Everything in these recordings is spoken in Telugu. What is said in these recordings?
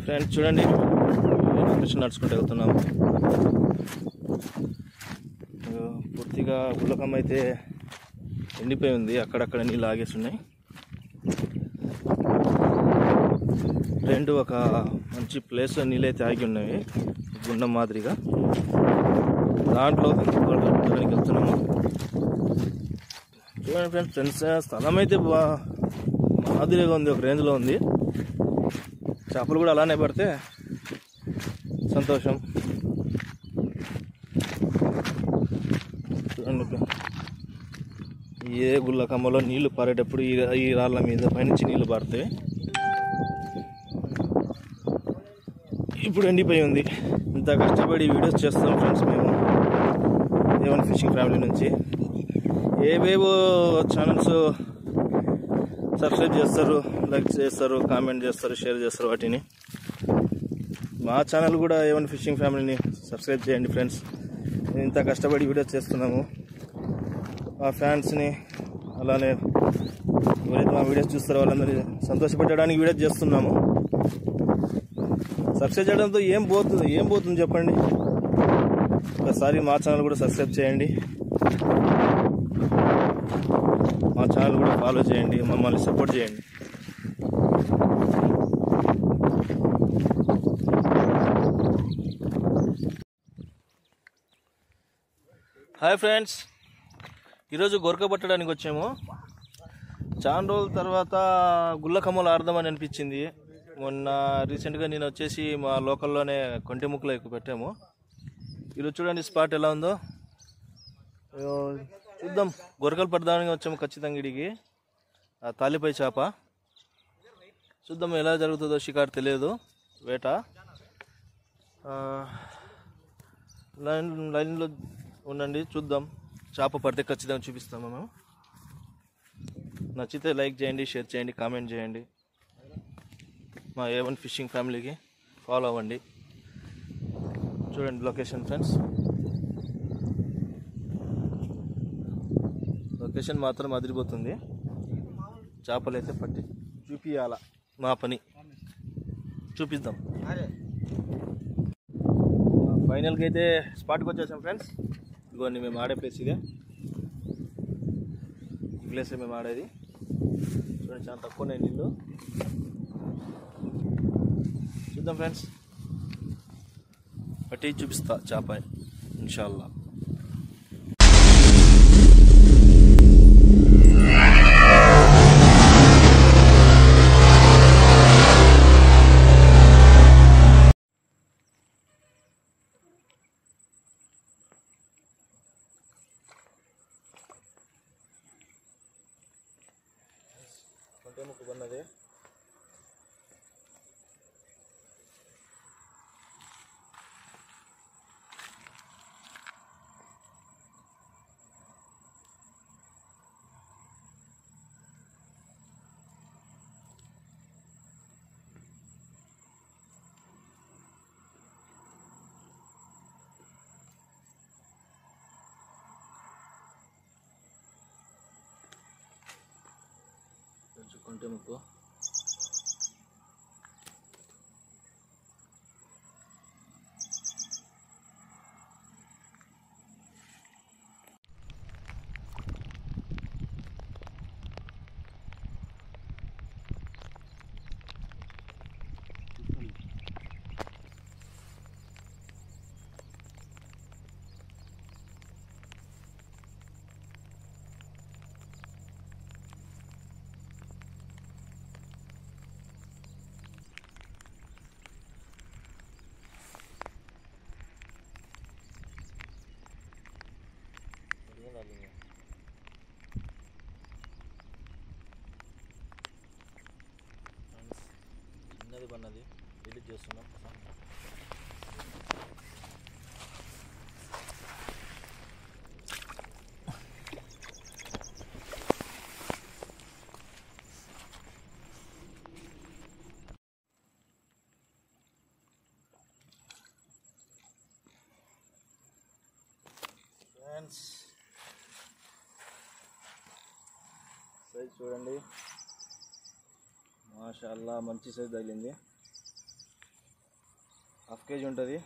ఫ్రెండ్స్ చూడండి, లొకేషన్ నడుచుకుంటూ వెళ్తున్నాము. పూర్తిగా గుల్లకమ్మ అయితే ఎండిపోయి ఉంది, అక్కడక్కడ నీళ్ళు ఆగేసి ఉన్నాయి. రెండు ఒక మంచి ప్లేస్ నీళ్ళైతే ఆగి ఉన్నవి, గుండం మాదిరిగా. దాంట్లో చూడడానికి వెళ్తున్నాము. చూడండి ఫ్రెండ్స్, స్థలం అయితే మాదిరిగా ఉంది, ఒక రేంజ్లో ఉంది. చేపలు కూడా అలానే పడితే సంతోషం. చూడండి, ఏ గుల్లకమ్మలో నీళ్లు పారేటప్పుడు ఈ రాళ్ళ మీద పైనుంచి నీళ్లు పారుతాయి. ఇప్పుడు ఎండిపోయి ఉంది. ఇంత కష్టపడి వీడియోస్ చేస్తాం ఫ్రెండ్స్ మేము A1 ఫిషింగ్ ఫ్యామిలీ నుంచి. ఏవేవో ఛానల్స్ సబ్స్క్రైబ్ చేస్తారు, లైక్ చేస్తారు, కామెంట్ చేస్తారు, షేర్ చేస్తారు. వాటిని మా ఛానల్ కూడా A1 ఫిషింగ్ ఫ్యామిలీని సబ్స్క్రైబ్ చేయండి ఫ్రెండ్స్. ఇంత కష్టపడి వీడియోస్ చేస్తున్నాము. మా ఫ్యాన్స్ని అలానే ఎవరైతే మా వీడియోస్ చూస్తారో వాళ్ళందరినీ సంతోషపెట్టడానికి వీడియోస్ చేస్తున్నాము. సబ్స్క్రైబ్ చేయడంతో ఏం పోతుంది చెప్పండి. ఒకసారి మా ఛానల్ కూడా సబ్స్క్రైబ్ చేయండి, మా ఛానల్ కూడా ఫాలో చేయండి, మమ్మల్ని సపోర్ట్ చేయండి. హాయ్ ఫ్రెండ్స్, ఈరోజు గొరక పట్టడానికి వచ్చాము. చాలా రోజుల తర్వాత గుల్లకమ్మలు ఆడదామని అనిపించింది. మొన్న రీసెంట్గా నేను వచ్చేసి మా లోకల్లోనే కొంటెముక్కలో ఎక్కువ పెట్టాము. ఈరోజు చూడండి స్పాట్ ఎలా ఉందో. చూద్దాం, గొరకలు పడదామని వచ్చాము ఖచ్చితంగా. ఇడికి ఆ తాలిపై చేప చూద్దాం ఎలా జరుగుతుందో. షికారు తెలియదు, వేట. లైన్లో ఉండండి, చూద్దాం. చేప పడితే ఖచ్చితంగా చూపిస్తాము మేము. నచ్చితే లైక్ చేయండి, షేర్ చేయండి, కామెంట్ చేయండి. మా A1 ఫిషింగ్ ఫ్యామిలీకి ఫాలో అవ్వండి. చూడండి లొకేషన్ ఫ్రెండ్స్, లొకేషన్ మాత్రం అదిరిపోతుంది. చేపలు అయితే పట్టి చూపియాల, మా పని చూపిద్దాం. ఫైనల్కి అయితే స్పాట్కి వచ్చేసాం ఫ్రెండ్స్. ఇదిగోండి మేము ఆడే ప్లేస్ ఇదే. ఈ ప్లేసే మేము ఆడేది. చూడండి చాలా తక్కువనే నీళ్ళు. చూద్దాం ఫ్రెండ్స్, పట్టి చూపిస్తా చేప ఇన్షాల్లా. కొంటెముక్కు కొన్నది. కొంటెముక్కు చిన్నది పన్నది డిలీట్ చేస్తున్నాం. ఫ్రెండ్స్ సైజ్ చూడండి, మాషాల్లా మంచి సైజ్ తగిలింది. హాఫ్ కేజీ ఉంటుంది.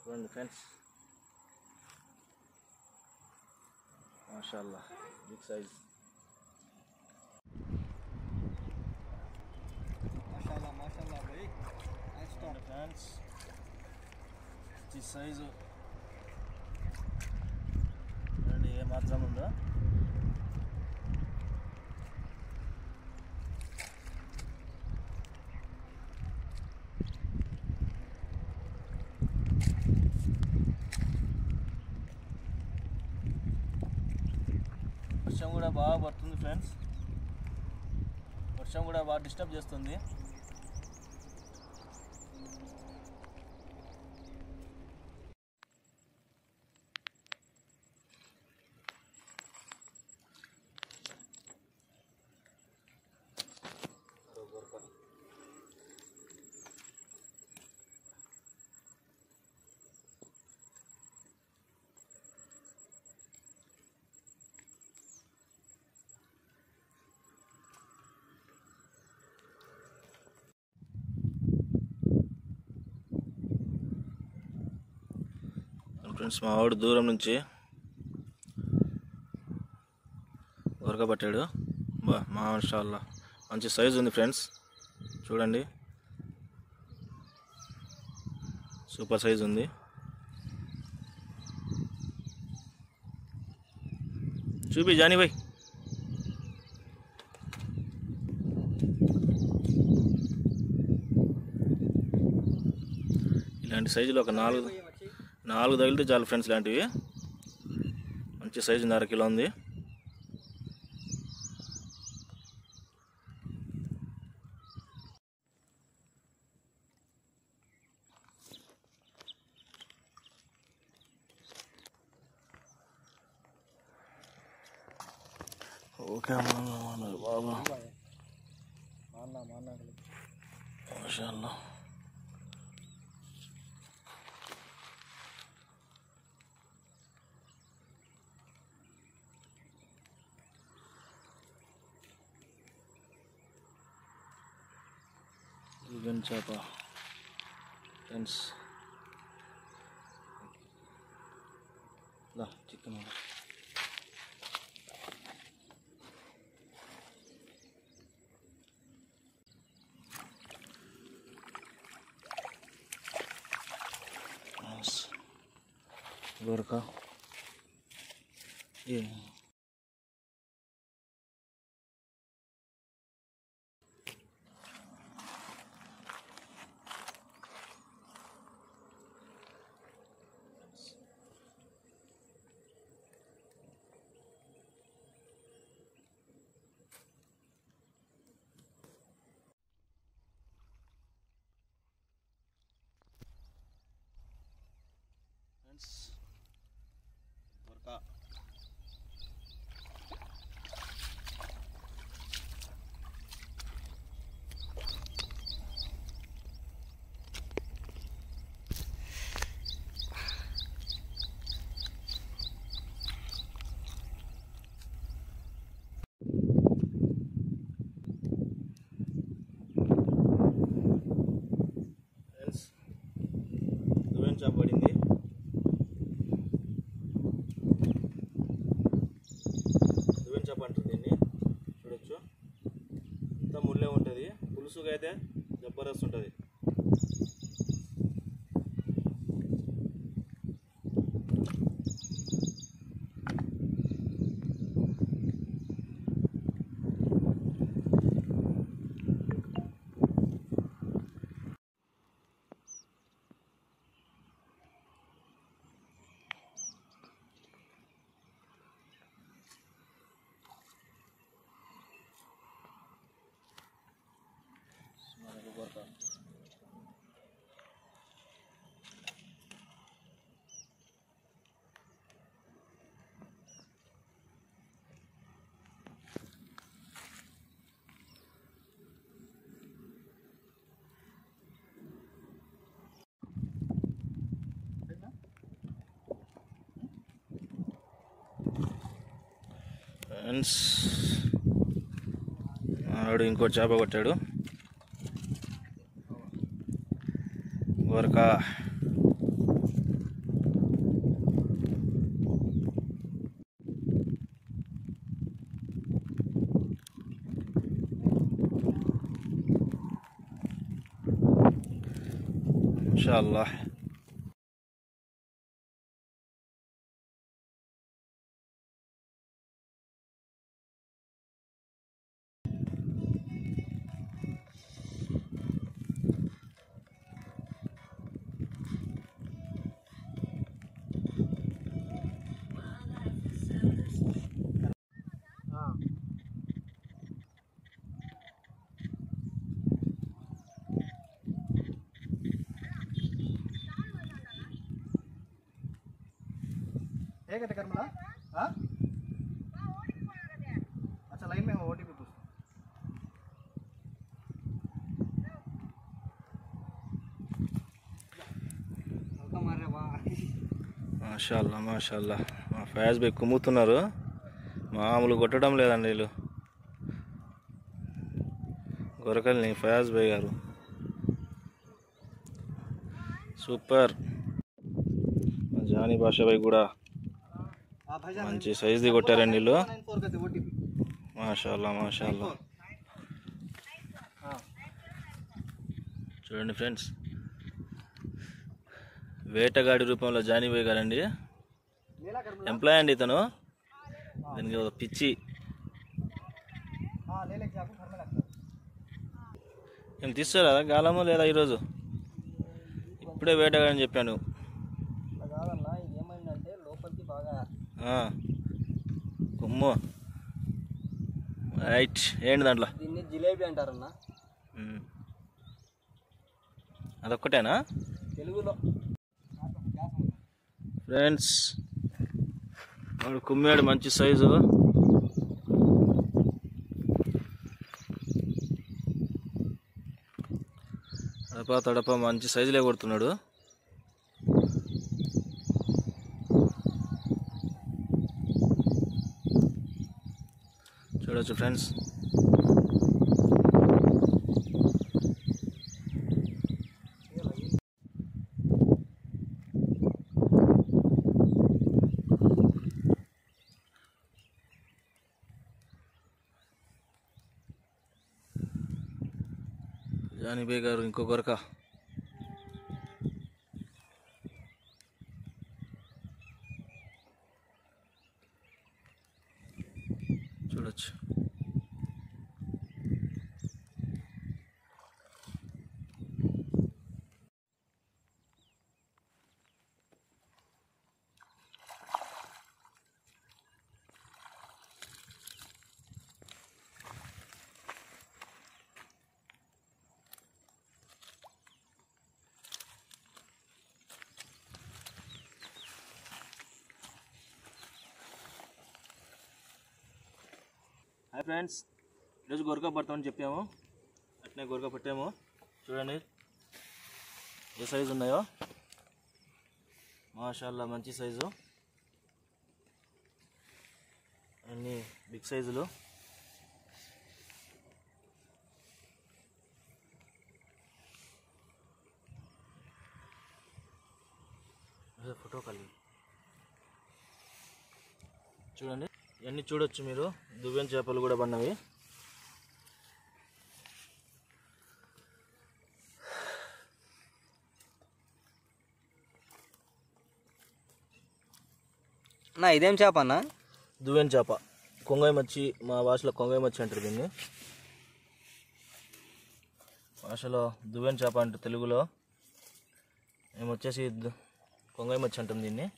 చూడండి ఫ్రెండ్స్, మాషాల్లా బిగ్ సైజ్. ఫ్రెండ్స్ ఈ సైజు చూడండి ఏ మాత్రం ఉందో. వర్షం కూడా బాగా పడుతుంది ఫ్రెండ్స్, వర్షం కూడా బాగా డిస్టర్బ్ చేస్తుంది. ఫ్రెండ్స్ మా వాడు దూరం నుంచి ఉరకబట్టాడు. మాషాల్లా మంచి సైజు ఉంది ఫ్రెండ్స్, చూడండి సూపర్ సైజు ఉంది. చూపి జానీ భాయ్. ఇలాంటి సైజులో ఒక నాలుగు తగిలితే చాలు ఫ్రెండ్స్. ఇలాంటివి మంచి సైజు ఉంది, 1/2 కిలో ఉంది. ఓకే బాబా మాషాల్లా. చికెన్ చేప ఫ్రెండ్స్, చికెన్ గోరకా ఏ ఫ్రెండ్స్ గోరకా. ఫ్రెండ్స్ చేప పడింది. చేప అంటారు దీన్ని, చూడొచ్చు అంతా ముళ్ళే ఉంటుంది. పులుసుగా అయితే జబర్దస్త్ ఉంటుంది. గోరకా ఫ్రెండ్స్ ఆడు ఇంకో చేప కొట్టాడు గోరక. మాషాఅల్లాహ్. अच्छा लाइन में हो ओटीपी पूछ మాషాల్లా మాషాల్లా. మా ఫయాజ్ బై కుమ్ముతున్నారు, మామూలు కొట్టడం లేదండి వీళ్ళు గొరకల్ని. ఫయాజ్ బై గారు సూపర్. జానీ భాష బై కూడా మంచి సైజుది కొట్టారండి వీళ్ళు. మాషాల్లా మాషాల్లా. చూడండి ఫ్రెండ్స్, వేటగాడి రూపంలో జానీ భాయ్ గారండి. ఎంప్లాయ్ అండి ఇతను. దీనికి ఒక పిచ్చి. నేను తీస్తారా గాలము లేదా ఈరోజు? ఇప్పుడే వేటగాడని చెప్పాను. కొమ్ము రైట్. ఏంటి దాంట్లో? దీన్ని జిలేబీ అంటారన్నా. అదొక్కటేనా తెలుగులో? ఫ్రెండ్స్ వాడు కుమ్మాడు మంచి సైజు. తడప తడప మంచి సైజులే కొడుతున్నాడు. చూడొచ్చు ఫ్రెండ్స్. జానీ భాయ్ గారు ఇంకో గొరక. చూడొచ్చు. హాయ్ ఫ్రెండ్స్, ఈరోజు గొరక పడతామని చెప్పాము, అట్నే గొరక పట్టాము. చూడండి ఏ సైజు ఉన్నాయో. మాషాల్లా మంచి సైజు, అన్నీ బిగ్ సైజులు. ఫోటో కలిగి చూడండి, ఇవన్నీ చూడొచ్చు మీరు. దువ్వెన చేపలు కూడా పడినవి. నా ఇదేం చేప అన్న? దువ్వెన చేప, కొంగై మచ్చి. మా భాషలో కొంగై మచ్చి అంటారు దీన్ని. భాషలో దువ్వెన చేప అంటే తెలుగులో మేము వచ్చేసి కొంగై మచ్చి అంటాం దీన్ని.